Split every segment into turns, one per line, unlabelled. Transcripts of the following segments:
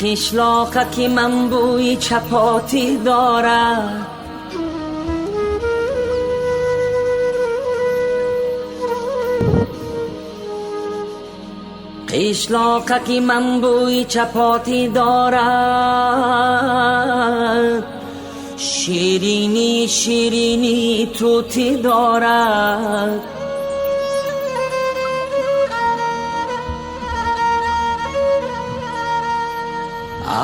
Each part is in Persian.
قشلاقک من بوی چپاتی دارد، قشلاقک من بوی چپاتی دارد، شیرینی شیرینی توتی دارد.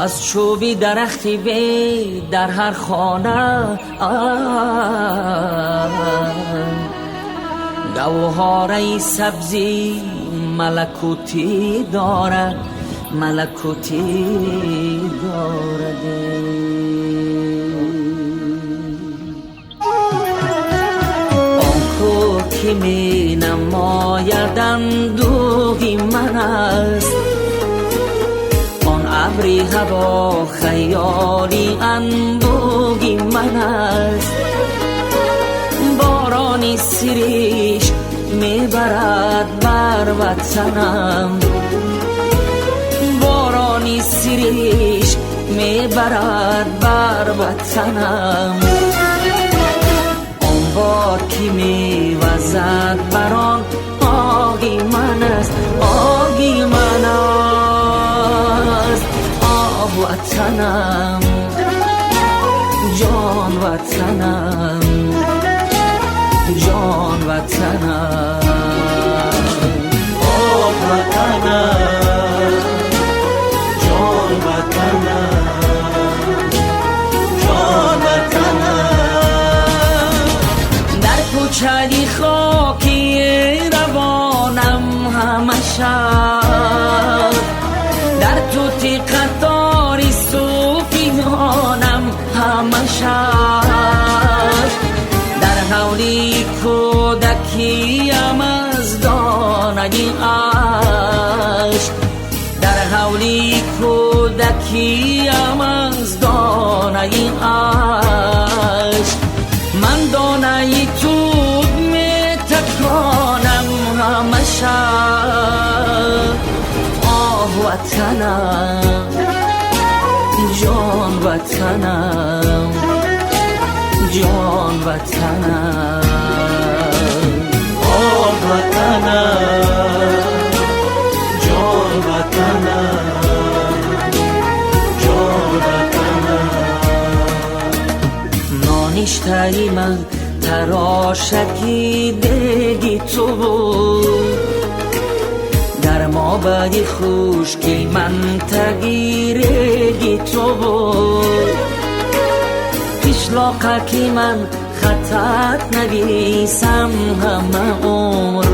از چوبی درختی وی در هر خانه گوهره سبزی ملکوتی دارد، ملکوتی دارد. آن کو که می نماید اندوهی من است، ابری هوا خیالی انبوهی من است. بارانی سریش میبرد بر وطنم، بارانی سریش میبرد بر وطنم. آن باد که میوزد بران آگی من است، آگی من است. وطنم جان وطنم، جان وطنم،
آه وطنم، جان وطنم، جان وطنم.
در کوچه خاکی روانم همشب، در توتی قطاری صوفیانم همشب، در حولی کودکیم از دانه عشق، در حولی کودکیم از دانه عشق. من دانه توت می تکانم همشب. آه وطنم جان وطنم، جان وطنم،
آه وطنم، جان وطنم، جان وطنم.
نانشتهی من تراشکی دیگی تو بود، در ما بدی خوشکی من تگیرگی تو بود. قشلاقکی من خطت نویسم همه عمر،